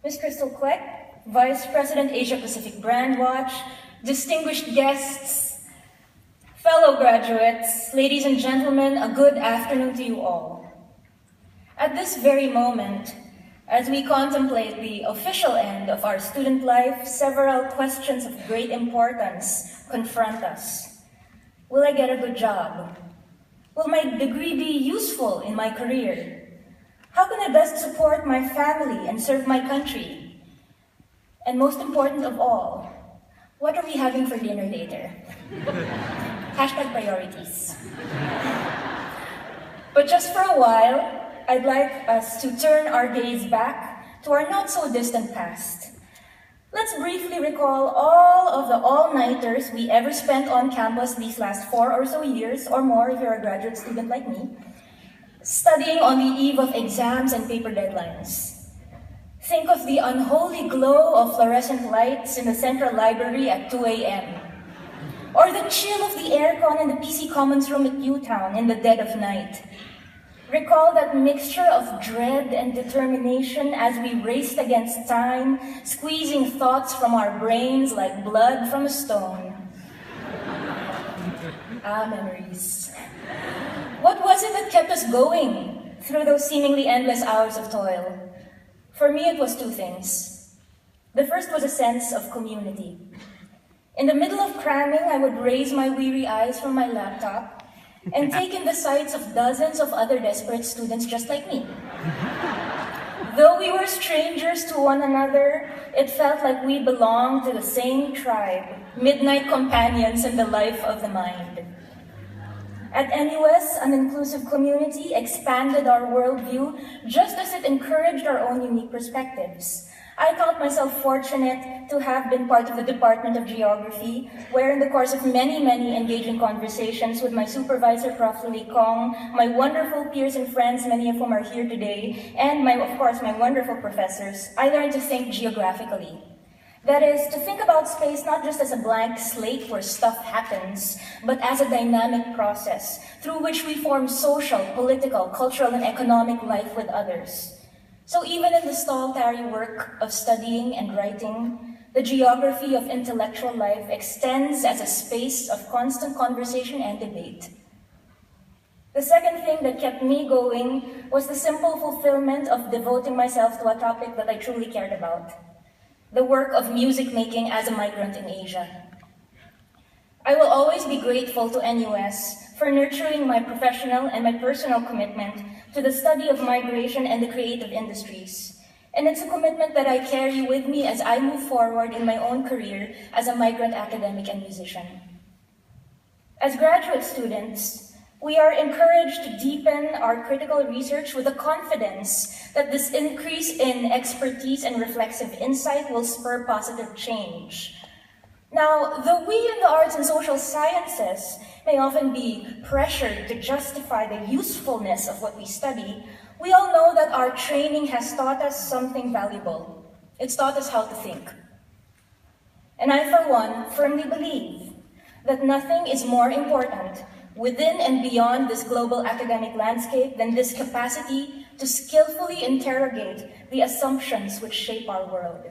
Ms. Crystal Queck, Vice President Asia Pacific Brand Watch, distinguished guests, fellow graduates, ladies and gentlemen, a good afternoon to you all. At this very moment, as we contemplate the official end of our student life, several questions of great importance confront us. Will I get a good job? Will my degree be useful in my career? How can I best support my family and serve my country? And most important of all, what are we having for dinner later? Hashtag priorities. But just for a while, I'd like us to turn our gaze back to our not-so-distant past. Let's briefly recall all of the all-nighters we ever spent on campus these last 4 or so years, or more if you're a graduate student like me, studying on the eve of exams and paper deadlines. Think of the unholy glow of fluorescent lights in the central library at 2 a.m. Or the chill of the aircon in the PC Commons room at U-Town in the dead of night. Recall that mixture of dread and determination as we raced against time, squeezing thoughts from our brains like blood from a stone. Memories. What was it that kept us going through those seemingly endless hours of toil? For me, it was 2 things. The first was a sense of community. In the middle of cramming, I would raise my weary eyes from my laptop and take in the sights of dozens of other desperate students just like me. Though we were strangers to one another, it felt like we belonged to the same tribe, midnight companions in the life of the mind. At NUS, an inclusive community expanded our worldview just as it encouraged our own unique perspectives. I count myself fortunate to have been part of the Department of Geography, where in the course of many engaging conversations with my supervisor, Prof. Lee Kong, my wonderful peers and friends, many of whom are here today, and of course, my wonderful professors, I learned to think geographically. That is, to think about space not just as a blank slate where stuff happens, but as a dynamic process through which we form social, political, cultural, and economic life with others. So even in the solitary work of studying and writing, the geography of intellectual life extends as a space of constant conversation and debate. The second thing that kept me going was the simple fulfillment of devoting myself to a topic that I truly cared about, the work of music making as a migrant in Asia. I will always be grateful to NUS for nurturing my professional and my personal commitment to the study of migration and the creative industries. And it's a commitment that I carry with me as I move forward in my own career as a migrant academic and musician. As graduate students, we are encouraged to deepen our critical research with the confidence that this increase in expertise and reflexive insight will spur positive change. Now, though we in the arts and social sciences may often be pressured to justify the usefulness of what we study, we all know that our training has taught us something valuable. It's taught us how to think. And I, for one, firmly believe that nothing is more important within and beyond this global academic landscape than this capacity to skillfully interrogate the assumptions which shape our world.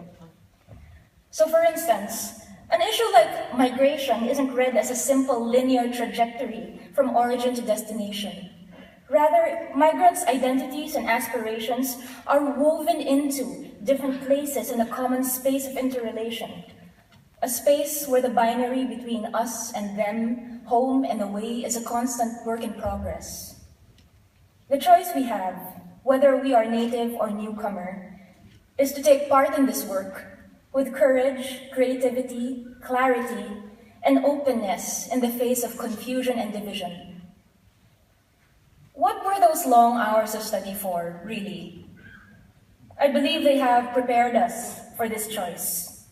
So, for instance, an issue like migration isn't read as a simple linear trajectory from origin to destination. Rather, migrants' identities and aspirations are woven into different places in a common space of interrelation, a space where the binary between us and them, home and away, is a constant work in progress. The choice we have, whether we are native or newcomer, is to take part in this work with courage, creativity, clarity, and openness in the face of confusion and division. What were those long hours of study for, really? I believe they have prepared us for this choice.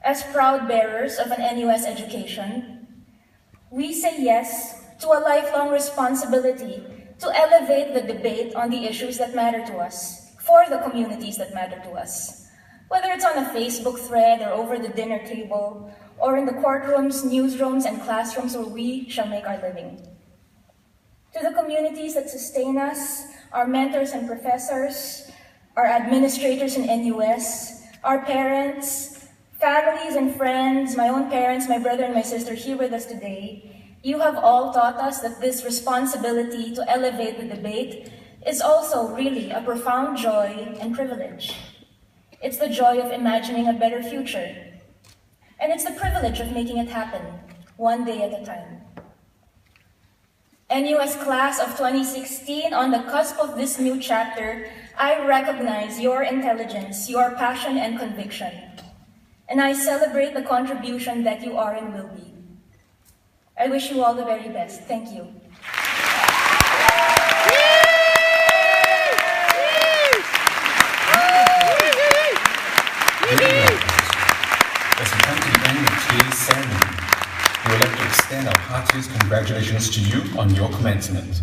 As proud bearers of an NUS education, we say yes to a lifelong responsibility to elevate the debate on the issues that matter to us, for the communities that matter to us. Whether it's on a Facebook thread or over the dinner table, or in the courtrooms, newsrooms, and classrooms where we shall make our living. To the communities that sustain us, our mentors and professors, our administrators in NUS, our parents, families and friends, my own parents, my brother and my sister here with us today, you have all taught us that this responsibility to elevate the debate is also really a profound joy and privilege. It's the joy of imagining a better future. And it's the privilege of making it happen, one day at a time. NUS class of 2016, on the cusp of this new chapter, I recognize your intelligence, your passion and conviction. And I celebrate the contribution that you are and will be. I wish you all the very best. Thank you. As we come to the end of today's ceremony, we would like to extend our heartiest congratulations to you on your commencement.